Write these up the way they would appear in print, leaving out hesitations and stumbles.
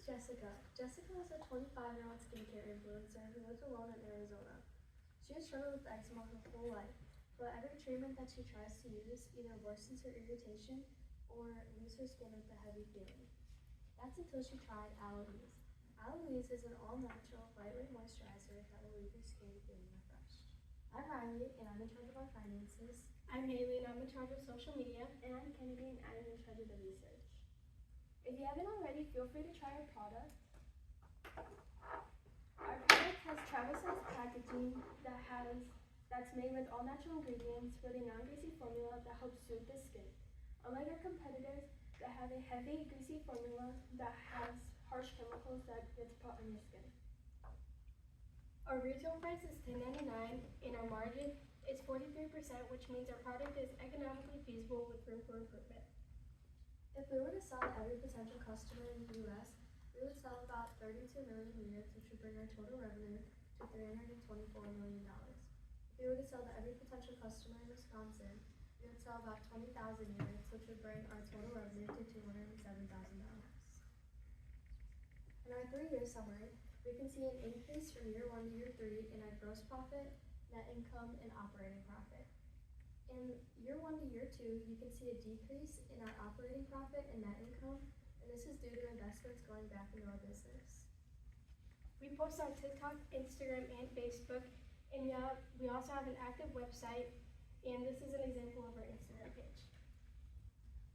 Jessica. Jessica is a 25-year-old skincare influencer who lives alone in Arizona. She has struggled with eczema her whole life, but every treatment that she tries to use either worsens her irritation or leaves her skin with a heavy feeling. That's until she tried Aloe Ease. Aloe Ease is an all-natural, lightweight moisturizer that will leave your skin feeling refreshed. I'm Riley, and I'm in charge of our finances. I'm Haley, and I'm in charge of social media. And I'm Kennedy, and I'm in charge of the research. If you haven't already, feel free to try our product. Our product has travel-sized packaging that's made with all natural ingredients with a non-greasy formula that helps soothe the skin. Unlike our competitors that have a heavy, greasy formula that has harsh chemicals that gets put on your skin. Our retail price is $10.99, and our margin is 43%, which means our product is economically feasible with room for improvement. If we were to sell to every potential customer in the U.S., we would sell about 32 million units, which would bring our total revenue to $324 million. If we were to sell to every potential customer in Wisconsin, we would sell about 20,000 units, which would bring our total revenue to $207,000. In our 3-year summary, we can see an increase from year 1 to year 3 in our gross profit, net income, and operating profit. In year 1 to year 2, you can see a decrease in our operating profit and net income, and this is due to investments going back into our business. We post on TikTok, Instagram, and Facebook, and we also have an active website, and this is an example of our Instagram page.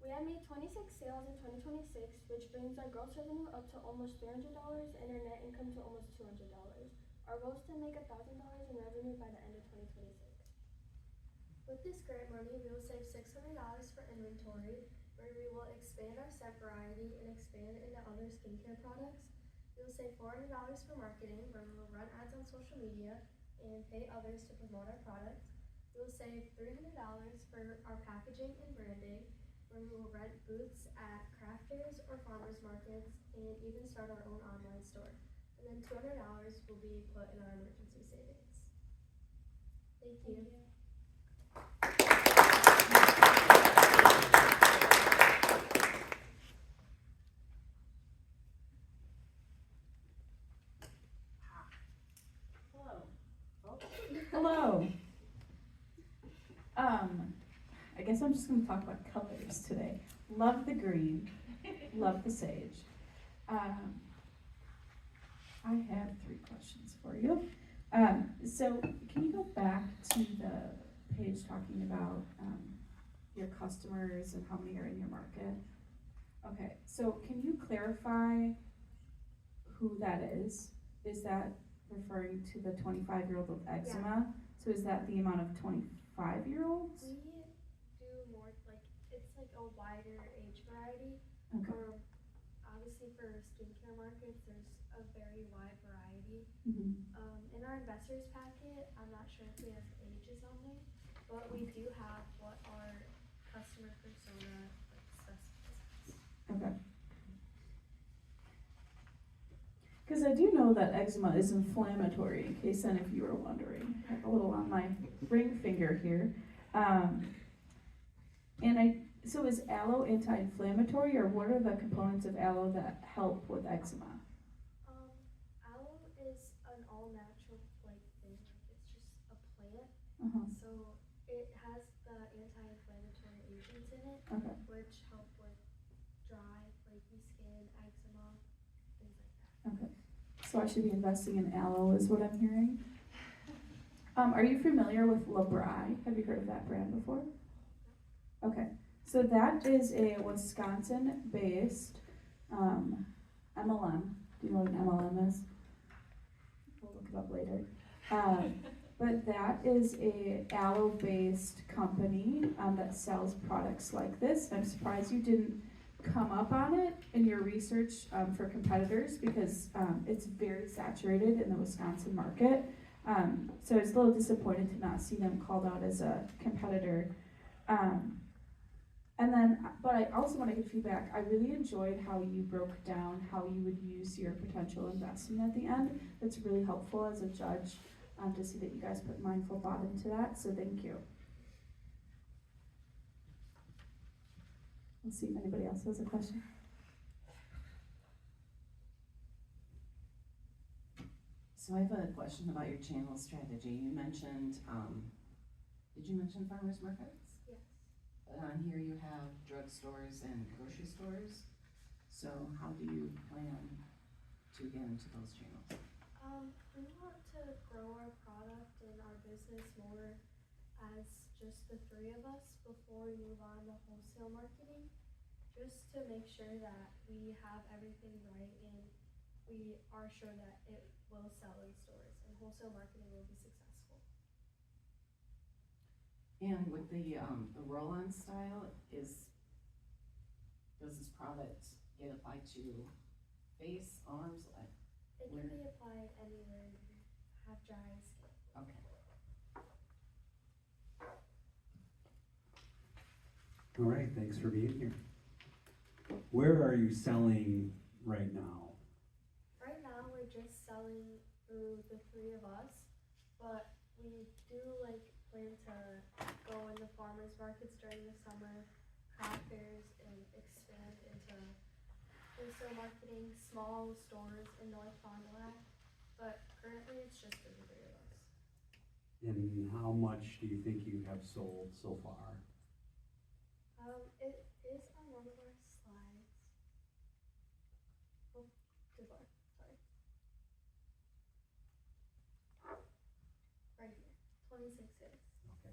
We have made 26 sales in 2026, which brings our gross revenue up to almost $300 and our net income to almost $200. Our goal is to make $1,000 in revenue by the end of 2026. With this grant money, we will save $600 for inventory, where we will expand our scent variety and expand into other skincare products. We will save $400 for marketing, where we will run ads on social media and pay others to promote our product. We will save $300 for our packaging and branding, where we will rent booths at craft fairs or farmers markets and even start our own online store. And then $200 will be put in our emergency savings. Thank you. Hello. I guess I'm just going to talk about colors today. Love the green, love the sage. I have 3 questions for you. So can you go back to the page talking about your customers and how many are in your market? Okay, so can you clarify who that is? Is that referring to the 25-year-old with eczema? Yeah. So is that the amount of 25-year-olds? We do more, it's like a wider age variety. Okay. Obviously for skincare markets, there's a very wide variety. Mm-hmm. In our investors packet, I'm not sure if we have ages on there, but we do have what our customer persona specifies. Okay. Because I do know that eczema is inflammatory, in case any of you are wondering. I have a little on my ring finger here. So is aloe anti-inflammatory, or what are the components of aloe that help with eczema? Aloe is an all-natural thing. It's just a plant. Uh-huh. So it has the anti-inflammatory agents in it, Okay. which help with dry, flaky skin, eczema, things like that. Okay. So I should be investing in aloe, is what I'm hearing. Are you familiar with Labri? Have you heard of that brand before? Okay. So that is a Wisconsin-based MLM. Do you know what an MLM is? We'll look it up later. But that is a aloe-based company that sells products like this. I'm surprised you didn't come up on it in your research for competitors, because it's very saturated in the Wisconsin market. So I was a little disappointed to not see them called out as a competitor. But I also want to give feedback. I really enjoyed how you broke down how you would use your potential investment at the end. That's really helpful as a judge to see that you guys put mindful thought into that, so thank you. Let's see if anybody else has a question. So I have a question about your channel strategy. You mentioned, did you mention farmers markets? Yes. But on here you have drugstores and grocery stores. So how do you plan to get into those channels? We want to grow our product and our business more as just the three of us before we move on to wholesale marketing, just to make sure that we have everything right and we are sure that it will sell in stores and wholesale marketing will be successful. And with the roll-on style, does this product get applied to face, arms? It can be applied anywhere you have dry skin. Okay. All right, thanks for being here. Where are you selling right now? Right now, we're just selling through the three of us, but we do plan to go into farmers markets during the summer, craft fairs, and expand into wholesale marketing, small stores in North Fond du Lac, but currently it's just the three of us. And how much do you think you have sold so far? It is on one of our slides. Oh, good luck, sorry. Right here, 26 sales. Okay.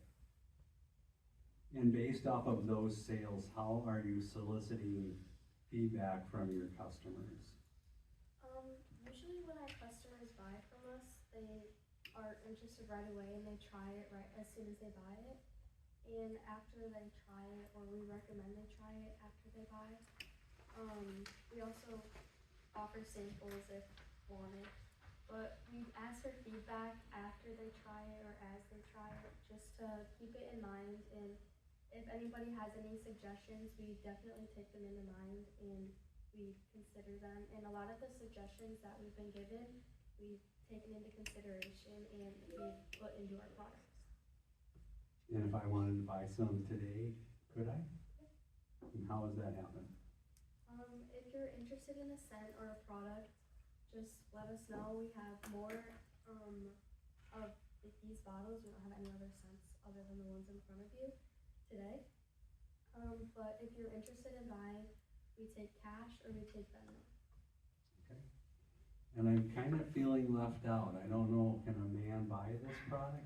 And based off of those sales, how are you soliciting feedback from your customers? Usually when our customers buy from us, they are interested right away and they try it right as soon as they buy it. And after they try it, or we recommend they try it after they buy, we also offer samples if wanted. But we ask for feedback after they try it or as they try it, just to keep it in mind. And if anybody has any suggestions, we definitely take them into mind and we consider them. And a lot of the suggestions that we've been given, we've taken into consideration and we've put into our products. And if I wanted to buy some today, could I? And how does that happen? If you're interested in a scent or a product, just let us know. We have more of these bottles. We don't have any other scents other than the ones in front of you today. But if you're interested in buying, we take cash or we take Venmo. Okay. And I'm kind of feeling left out. I don't know, can a man buy this product?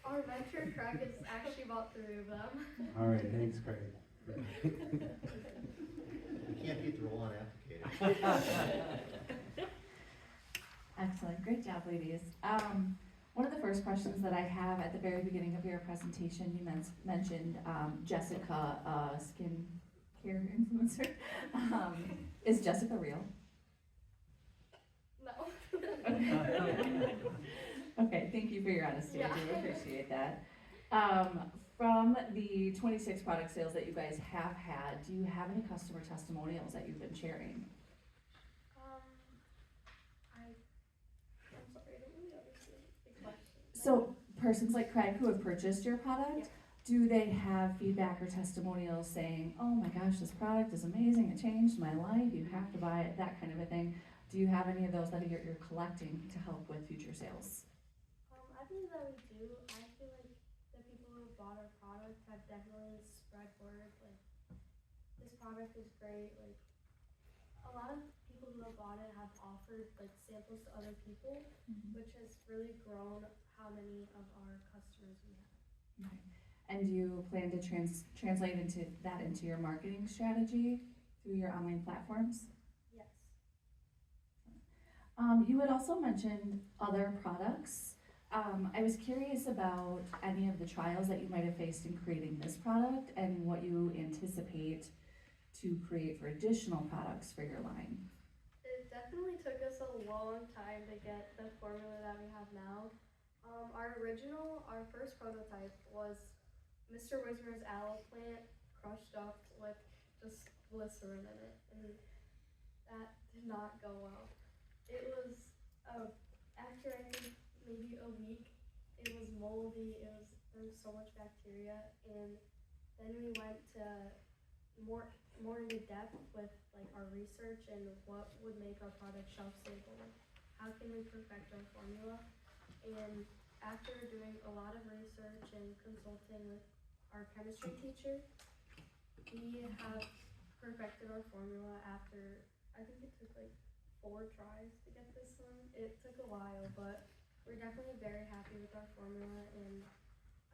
Our venture truck is actually bought three of them. All right, thanks, Craig. You can't beat the roll-on applicator. Excellent, great job, ladies. One of the first questions that I have at the very beginning of your presentation, you mentioned Jessica, skin care influencer. Is Jessica real? No. Okay, thank you for your honesty. I do Yeah. appreciate that. From the 26 product sales that you guys have had, do you have any customer testimonials that you've been sharing? I'm sorry, I don't really understand the question. So persons like Craig who have purchased your product, do they have feedback or testimonials saying, oh my gosh, this product is amazing, it changed my life, you have to buy it, that kind of a thing? Do you have any of those that you're collecting to help with future sales? I believe that we do. I feel like the people who have bought our product have definitely spread word, like, this product is great, like, a lot of people who have bought it have offered, like, samples to other people, which has really grown how many of our customers we have. Okay. And do you plan to translate that into your marketing strategy through your online platforms? Yes. You had also mentioned other products. I was curious about any of the trials that you might have faced in creating this product and what you anticipate to create for additional products for your line. It definitely took us a long time to get the formula that we have now. Our first prototype was Mr. Wismer's aloe plant crushed up with just glycerin in it, and that did not go well. It was, after I think maybe a week, it was moldy, there was so much bacteria, and then we went to more into depth with like our research and what would make our product shelf stable. how can we perfect our formula? And after doing a lot of research and consulting with our chemistry teacher, we have perfected our formula after, I think it took like 4 tries to get this one. It took a while, but we're definitely very happy with our formula, and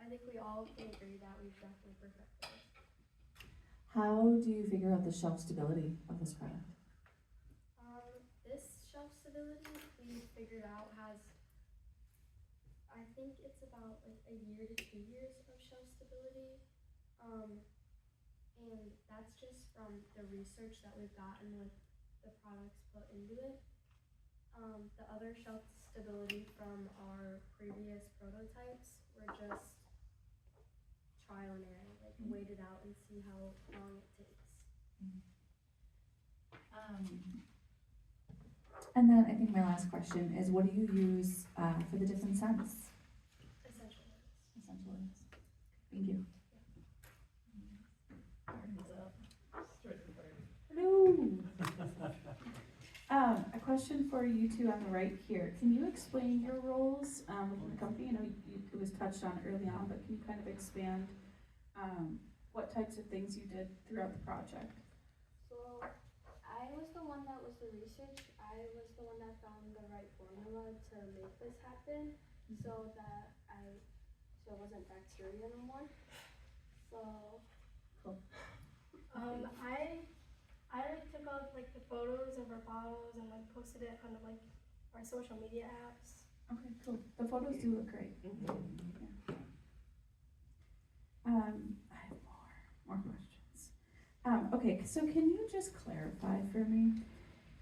I think we all can agree that we've definitely perfected it. How do you figure out the shelf stability of this product? This shelf stability we figured out has, I think it's about like a year to 2 years of shelf stability. And that's just from the research that we've gotten with the products put into it. The other shelf stability from our previous prototypes were just trial and error, like wait it out and see how long it takes. And then I think my last question is, what do you use for the different scents? Essential oils. Essential oils. Thank you. Hello. A question for you two on the right here. Can you explain your roles within the company? I know it was touched on early on, but can you kind of expand what types of things you did throughout the project? So I was the one that was the research. I was the one that found the right formula to make this happen, so that it wasn't bacteria no more. So Cool. I like took all like the photos of our bottles and like posted it on like our social media apps. Okay, cool. The photos do look great. Yeah. I have more questions. Okay, so can you just clarify for me?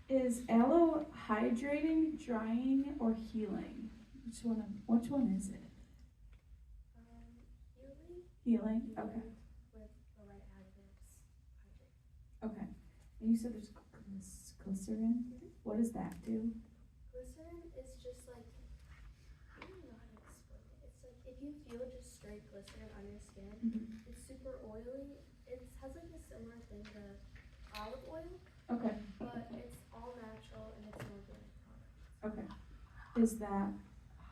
Is aloe hydrating, drying, or healing? Which one is it? Healing. Healing. Okay. With the right additives. Hydrate. Okay. And you said there's glycerin. What does that do? Glycerin is just like, I don't know how to explain it. It's like if you feel just straight glycerin on your skin, it's super oily. It has like a similar thing to olive oil, Okay. but it's all natural and it's an organic product. Okay. Is that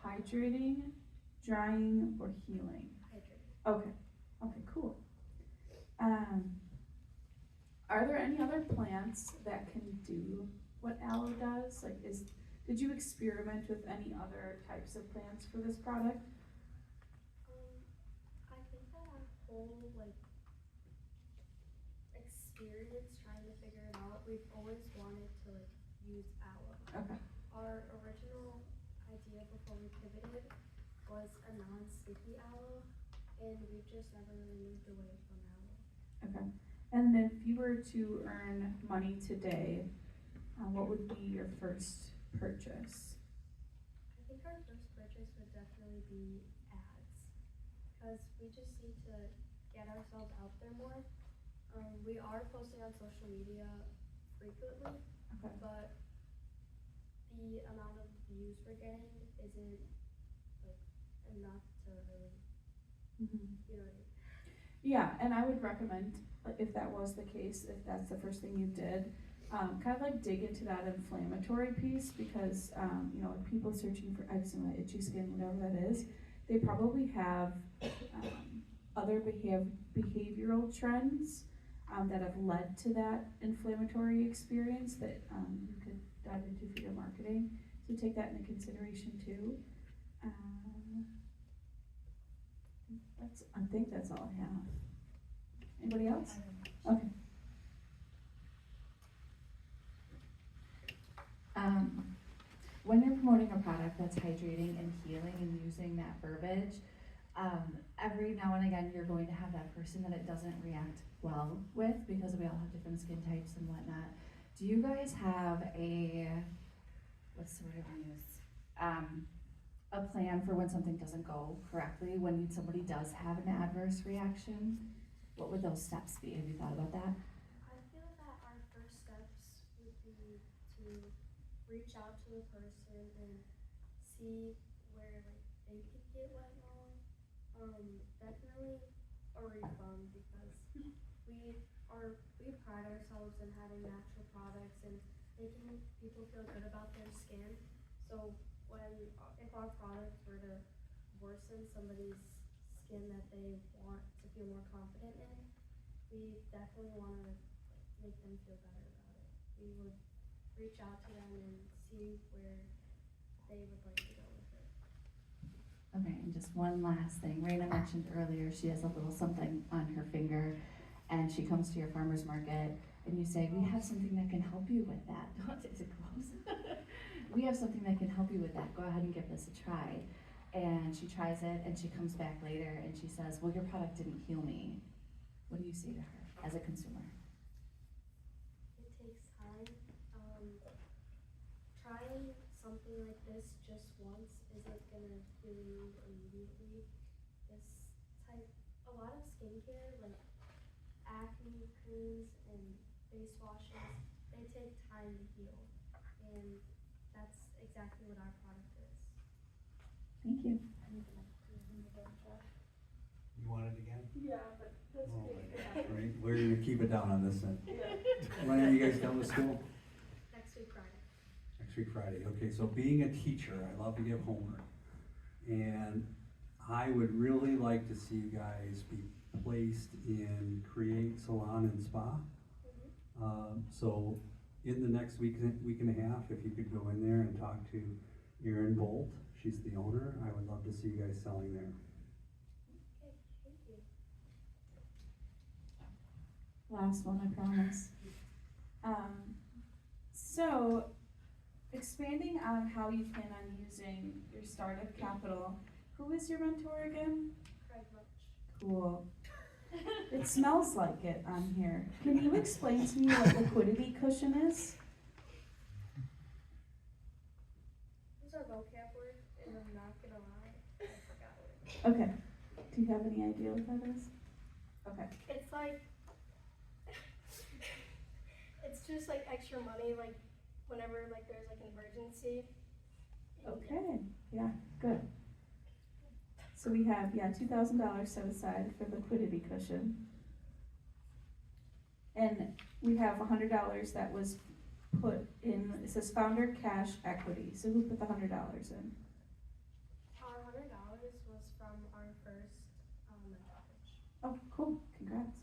hydrating, drying, or healing? Hydrate. Okay. Okay, cool. Are there any other plants that can do what aloe does? Like, did you experiment with any other types of plants for this product? I think that our whole like experience trying to figure it out, we've always wanted to like use aloe. Okay. Our original idea before we pivoted was a non-sticky aloe, and we've just never really moved away from aloe. Okay. And if you were to earn money today, what would be your first purchase? I think our first purchase would definitely be ads, because we just need to get ourselves out there more. We are posting on social media frequently, Okay. but the amount of views we're getting isn't like enough to really, you know what I mean? Yeah, and I would recommend, if that was the case, if that's the first thing you did, kind of like dig into that inflammatory piece, because with people searching for eczema, itchy skin, whatever that is, they probably have other behavioral trends that have led to that inflammatory experience that you could dive into for your marketing. So take that into consideration too. I think that's all I have. Anybody else? Okay. When you're promoting a product that's hydrating and healing and using that verbiage, every now and again you're going to have that person that it doesn't react well with, because we all have different skin types and whatnot. Do you guys have what's the word I want to use? A plan for when something doesn't go correctly, when somebody does have an adverse reaction? What would those steps be? Have you thought about that? I feel that our first steps would be to reach out to the person and see where like they could get what wrong. Definitely a refund, because we pride ourselves in having natural products and making people feel good about their skin. So if our product were to worsen somebody's skin that they want to feel more confident in, we definitely want to make them feel better about it. We would reach out to them and see where they would like to go with it. Okay, and just one last thing. Raina mentioned earlier she has a little something on her finger, and she comes to your farmer's market, and you say, we have something that can help you with that. Is it close? We have something that can help you with that. Go ahead and give this a try. And she tries it, and she comes back later, and she says, well, your product didn't heal me. What do you say to her as a consumer? It takes time. Trying something like this just once isn't gonna heal you immediately. A lot of skincare, like acne creams and face washes, they take time to heal, and that's exactly what our product is. Thank you. You want it again? Yeah, but that's Oh, great. right, we're gonna keep it down on this then. When are you guys done with school? Next week Friday. Next week Friday, okay, so being a teacher, I love to give homework. And I would really like to see you guys be placed in Create Salon and Spa. So in the next week and a half, if you could go in there and talk to Erin Bolt, she's the owner, I would love to see you guys selling there. Okay, thank you. Last one, I promise. So, expanding on how you plan on using your startup capital, who is your mentor again? Craig Roach. Cool. It smells like it on here. Can you explain to me what liquidity cushion is? Those are vocab words, and I'm not gonna lie, I forgot it. Okay. Do you have any idea what that is? Okay. It's like, it's just like extra money, like whenever like there's like an emergency. Okay. Yeah, good. So we have, $2,000 set aside for liquidity cushion. And we have $100 that was put in, it says founder cash equity. So who put the $100 in? Our $100 was from our first mentor pitch. Oh, cool, congrats.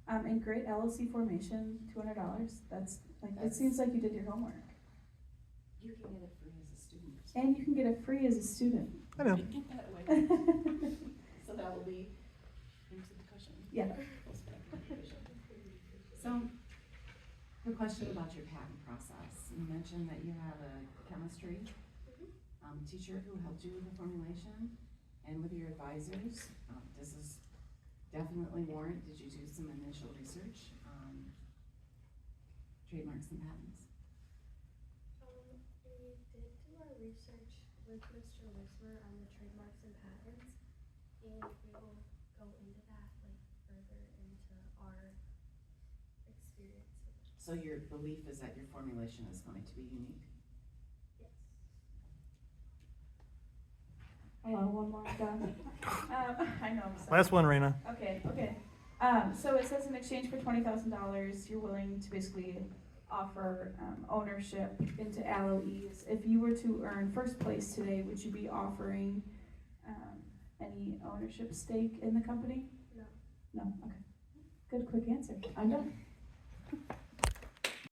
And great LLC formation, $200. That's like, it seems like you did your homework. You can get it free as a student. And you can get it free as a student. I know. Get that way. So that will be into the cushion. Yeah. So, the question about your patent process. You mentioned that you had a chemistry teacher who helped you with the formulation and with your advisors. Does this definitely warrant, did you do some initial research on trademarks and patents? We did do our research with Mr. Lismer on the trademarks and patents, and we will go into that further into our experience. So your belief is that your formulation is going to be unique? Yes. Hello, one more, done. I know, I'm sorry. Last one, Raina. Okay. So it says in exchange for $20,000, you're willing to basically offer ownership into Aloe Ease. If you were to earn first place today, would you be offering any ownership stake in the company? No. No? Okay. Good, quick answer. I'm done.